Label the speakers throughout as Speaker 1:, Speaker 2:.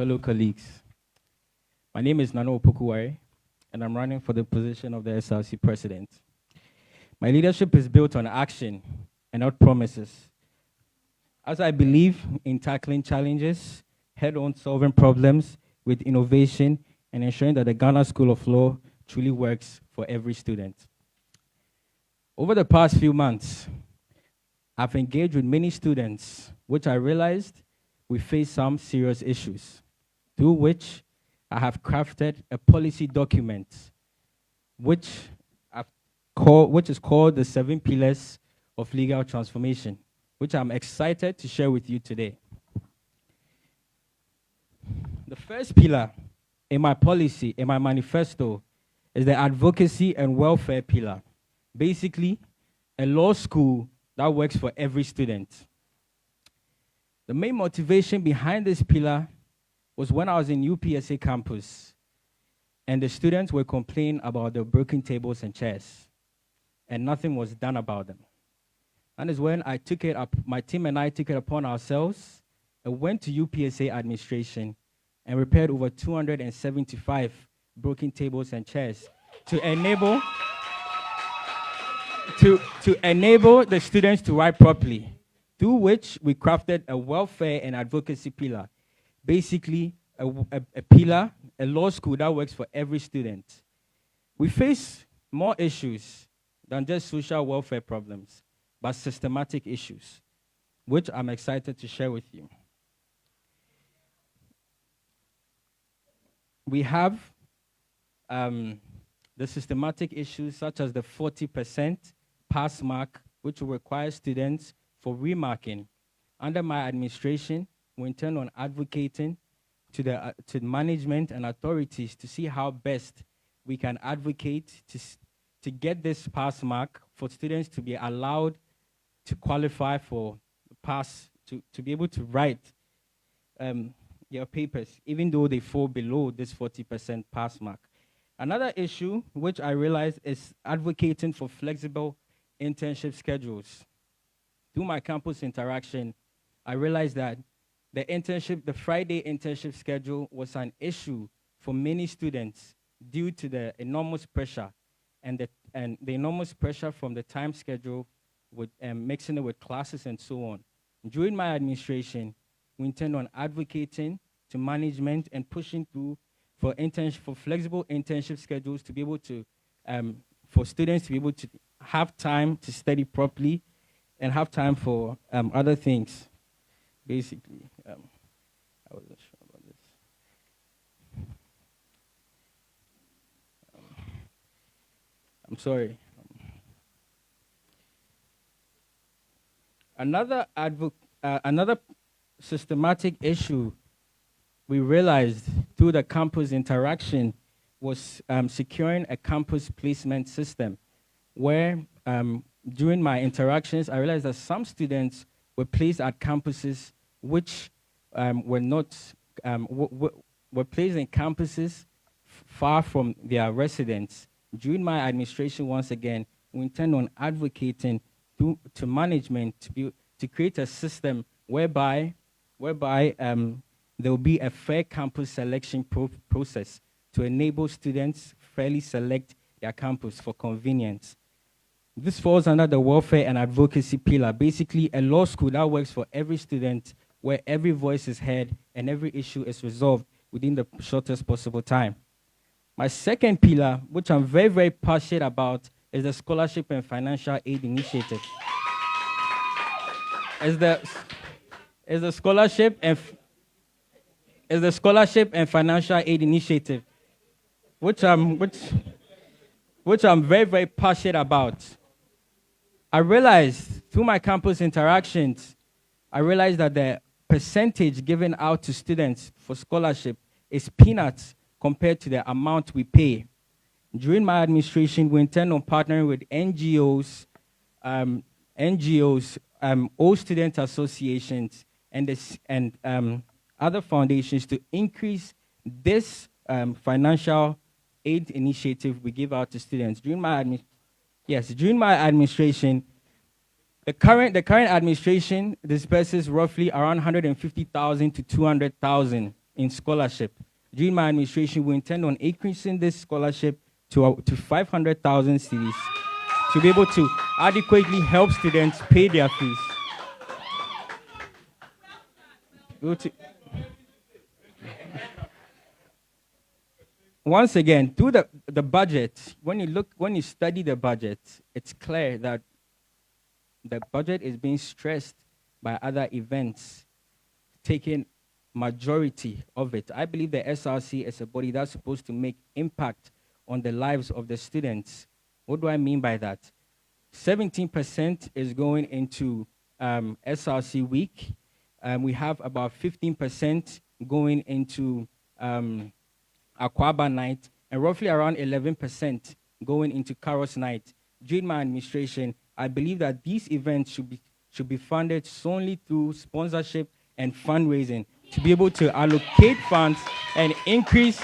Speaker 1: fellow colleagues. My name is Opoku Ware, and I'm running for the position of the SRC president. My leadership is built on action and not promises, as I believe in tackling challenges, head-on solving problems with innovation, and ensuring that the Ghana School of Law truly works for every student. Over the past few months, I've engaged with many students, which I realized we face some serious issues, through which I have crafted a policy document, which is called the 7 Pillars of Legal Transformation, which I'm excited to share with you today. The first pillar in my policy, in my manifesto, is the advocacy and welfare pillar. Basically, a law school that works for every student. The main motivation behind this pillar was when I was in UPSA campus, and the students were complaining about the broken tables and chairs, and nothing was done about them. And is when I took it up, my team and I took it upon ourselves and went to UPSA administration and repaired over 275 broken tables and chairs to enable the students to write properly, through which we crafted a welfare and advocacy pillar. Basically, a pillar, a law school that works for every student. We face more issues than just social welfare problems, but systematic issues, which I'm excited to share with you. We have the systematic issues such as the 40% pass mark, which will require students for remarking. Under my administration, we intend on advocating to management and authorities to see how best we can advocate to get this pass mark for students to be allowed to qualify for pass, to be able to write their papers, even though they fall below this 40% pass mark. Another issue which I realized is advocating for flexible internship schedules. Through my campus interaction, I realized that the Friday internship schedule was an issue for many students due to the enormous pressure and the enormous pressure from the time schedule with mixing it with classes and so on. During my administration, we intend on advocating to management and pushing through for flexible internship schedules to be able to, for students to be able to have time to study properly and have time for other things. Basically, I wasn't sure about this. I'm sorry. Another systematic issue we realized through the campus interaction was securing a campus placement system, where during my interactions, I realized that some students were placed at campuses which were placed in campuses far from their residence. During my administration, once again, we intend on advocating to management to create a system whereby there will be a fair campus selection process to enable students fairly select their campus for convenience. This falls under the welfare and advocacy pillar, basically a law school that works for every student, where every voice is heard and every issue is resolved within the shortest possible time. My second pillar, which I'm very, very passionate about, is the Scholarship and Financial Aid Initiative. Is the Scholarship and Financial Aid Initiative, which I'm very, very passionate about. I realized through my campus interactions, that the percentage given out to students for scholarship is peanuts compared to the amount we pay. During my administration, we intend on partnering with NGOs, all student associations, and other foundations to increase this financial aid initiative we give out to students. During my administration, the current administration disperses roughly around 150,000 to 200,000 in scholarship. During my administration, we intend on increasing this scholarship to 500,000 cedis to be able to adequately help students pay their fees. Once again, through the budget, when you study the budget, it's clear that the budget is being stressed by other events, taking majority of it. I believe the SRC is a body that's supposed to make impact on the lives of the students. What do I mean by that? 17% is going into SRC week. We have about 15% going into Aquaba night, and roughly around 11% going into Caros night. During my administration, I believe that these events should be funded solely through sponsorship and fundraising to be able to allocate funds and increase,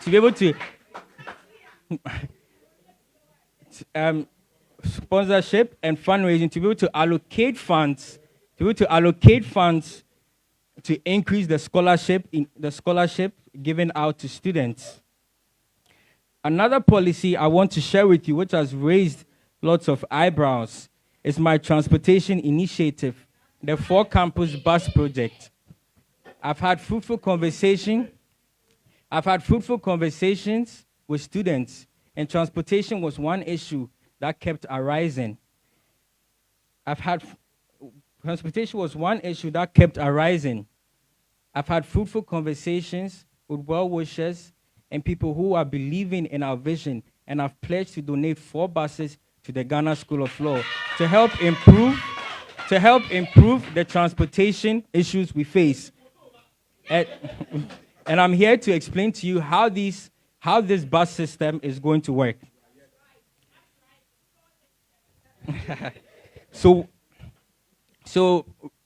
Speaker 1: to be able to sponsorship and fundraising to be able to allocate funds, to increase the scholarship given out to students. Another policy I want to share with you, which has raised lots of eyebrows, is my transportation initiative, the 4-campus bus project. I've had fruitful conversations with students, and transportation was one issue that kept arising. Transportation was one issue that kept arising. I've had fruitful conversations with well-wishers and people who are believing in our vision, and I've pledged to donate 4 buses to the Ghana School of Law to help improve the transportation issues we face. And I'm here to explain to you how this bus system is going to work. So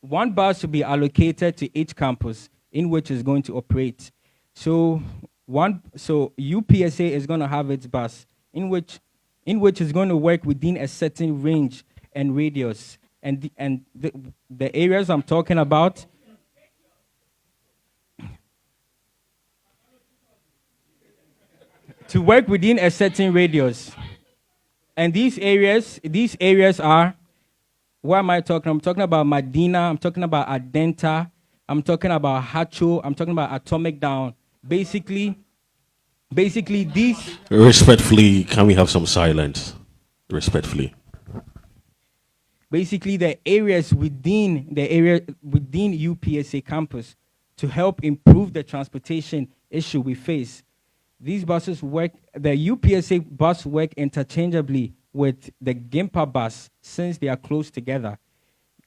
Speaker 1: 1 bus will be allocated to each campus in which it's going to operate. So UPSA is going to have its bus in which it's going to work within a certain range and radius. And the areas I'm talking about, to work within a certain radius. And these areas are, what am I talking? I'm talking about Medina, I'm talking about Adenta, I'm talking about Hacho, I'm talking about Atomic Down. Basically these...
Speaker 2: Respectfully, can we have some silence? Respectfully.
Speaker 1: Basically, the areas within UPSA campus to help improve the transportation issue we face. These buses work, the UPSA bus work interchangeably with the Gimpa bus since they are close together.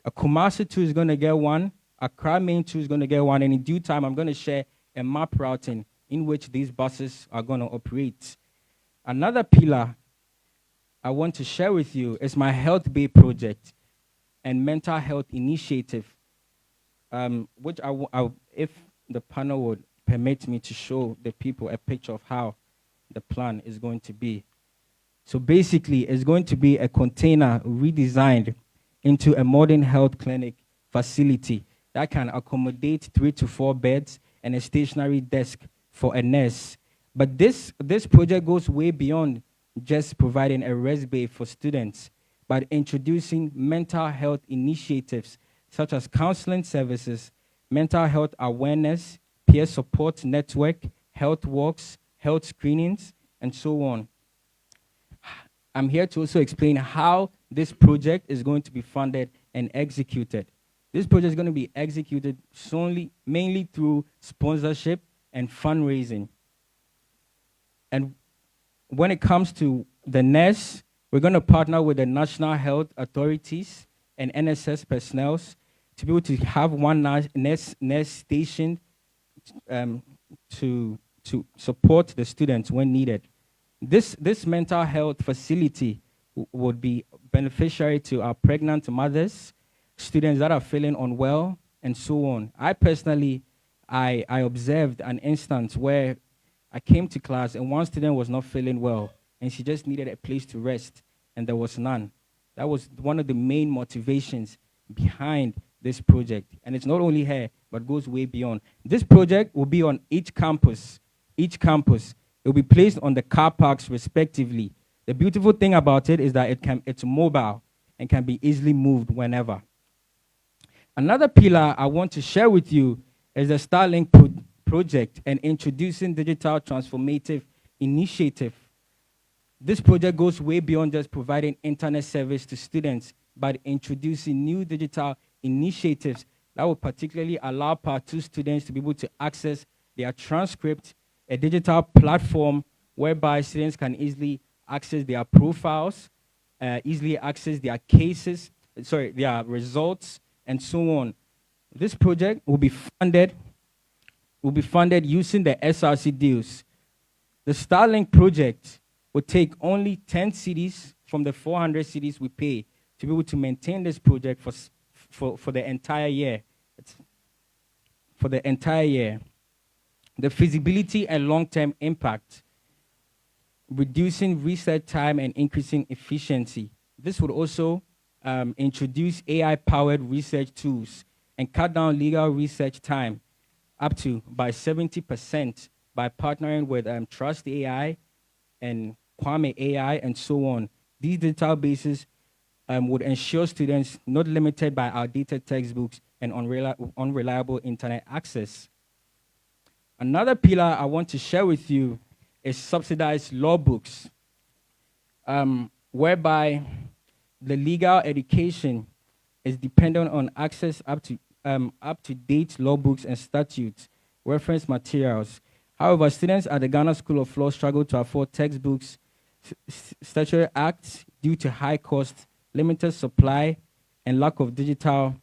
Speaker 1: Kumasi 2 is going to get one, Accra Main 2 is going to get one, and in due time, I'm going to share a map routing in which these buses are going to operate. Another pillar I want to share with you is my Health Bay project and mental health initiative, which if the panel would permit me to show the people a picture of how the plan is going to be. So basically, it's going to be a container redesigned into a modern health clinic facility that can accommodate 3 to 4 beds and a stationary desk for a nurse. But this project goes way beyond just providing a rest bay for students, but introducing mental health initiatives such as counseling services, mental health awareness, peer support network, health walks, health screenings, and so on. I'm here to also explain how this project is going to be funded and executed. This project is going to be executed mainly through sponsorship and fundraising. And when it comes to the nurse, we're going to partner with the National Health Authorities and NSS personnel to be able to have one nurse stationed to support the students when needed. This mental health facility would be beneficiary to our pregnant mothers, students that are feeling unwell, and so on. I personally, I observed an instance where I came to class and one student was not feeling well, and she just needed a place to rest, and there was none. That was one of the main motivations behind this project. And it's not only her, but goes way beyond. This project will be on each campus. Each campus. It will be placed on the car parks respectively. The beautiful thing about it is that it's mobile and can be easily moved whenever. Another pillar I want to share with you is the Starlink project and introducing digital transformative initiative. This project goes way beyond just providing internet service to students, but introducing new digital initiatives that will particularly allow Part 2 students to be able to access their transcript, a digital platform whereby students can easily access their profiles, easily access their cases, their results, and so on. This project will be funded using the SRC deals. The Starlink project will take only 10 cities from the 400 cities we pay to be able to maintain this project for the entire year. For the entire year. The feasibility and long-term impact, reducing research time and increasing efficiency. This would also introduce AI-powered research tools and cut down legal research time up to by 70% by partnering with Trust AI and Kwame AI and so on. These databases would ensure students not limited by outdated textbooks and unreliable internet access. Another pillar I want to share with you is subsidized law books, whereby the legal education is dependent on access up to date law books and statutes, reference materials. However, students at the Ghana School of Law struggle to afford textbooks, statutory acts due to high cost, limited supply, and lack of digital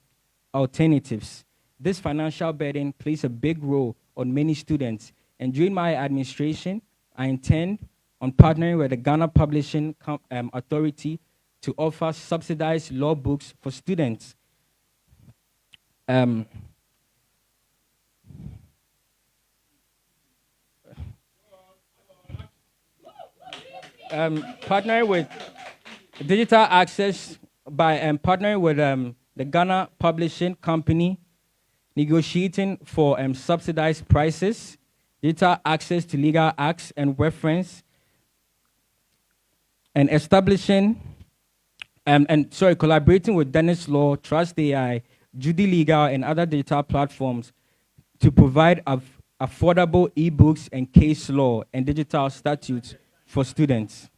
Speaker 1: alternatives. This financial burden plays a big role on many students, and during my administration, I intend on partnering with the Ghana Publishing Authority to offer subsidized law books for students. Partnering with digital access by partnering with the Ghana Publishing Company, negotiating for subsidized prices, digital access to legal acts and reference, and establishing collaborating with Dennis Law, Trust AI, Judy Legal, and other digital platforms to provide affordable ebooks and case law and digital statutes for students.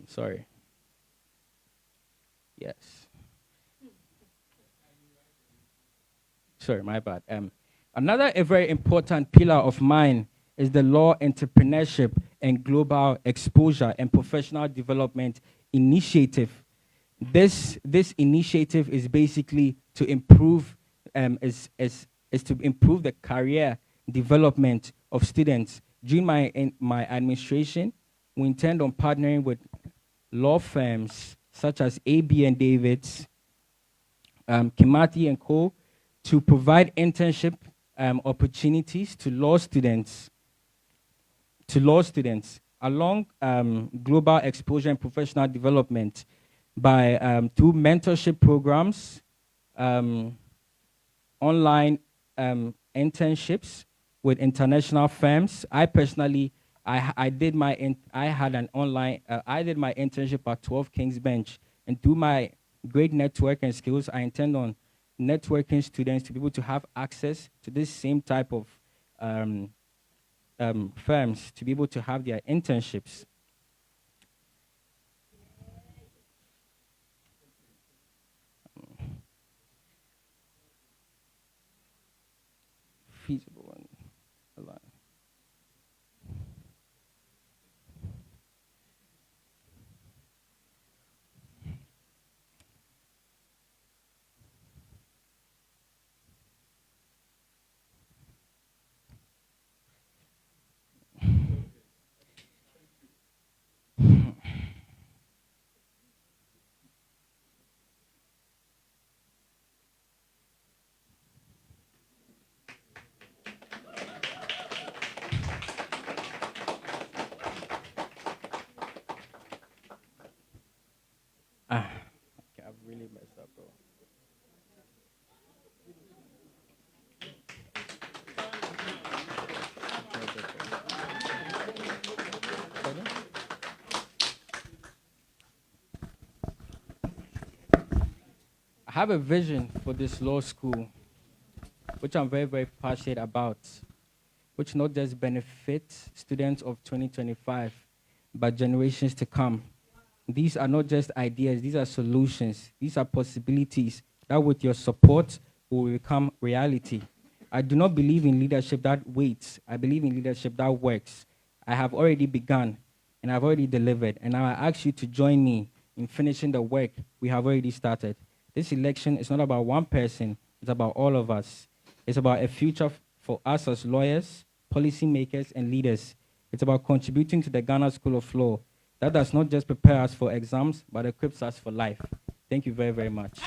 Speaker 1: Sorry. Yes. Sorry, my bad. Another very important pillar of mine is the law entrepreneurship and global exposure and professional development initiative. This initiative is basically to improve is to improve the career development of students. During my administration, we intend on partnering with law firms such as AB and Davids, Kimati and Co. to provide internship opportunities to law students along global exposure and professional development by through mentorship programs, online internships with international firms. I personally, I did my internship at 12 Kings Bench, and through my great networking skills, I intend on networking students to be able to have access to this same type of firms to be able to have their internships. Feasible and aligned. I have a vision for this law school, which I'm very, very passionate about, which not just benefits students of 2025, but generations to come. These are not just ideas, these are solutions, these are possibilities that with your support will become reality. I do not believe in leadership that waits. I believe in leadership that works. I have already begun and I've already delivered, and now I ask you to join me in finishing the work we have already started. This election is not about one person, it's about all of us. It's about a future for us as lawyers, policymakers, and leaders. It's about contributing to the Ghana School of Law. That does not just prepare us for exams, but equips us for life. Thank you very, very much.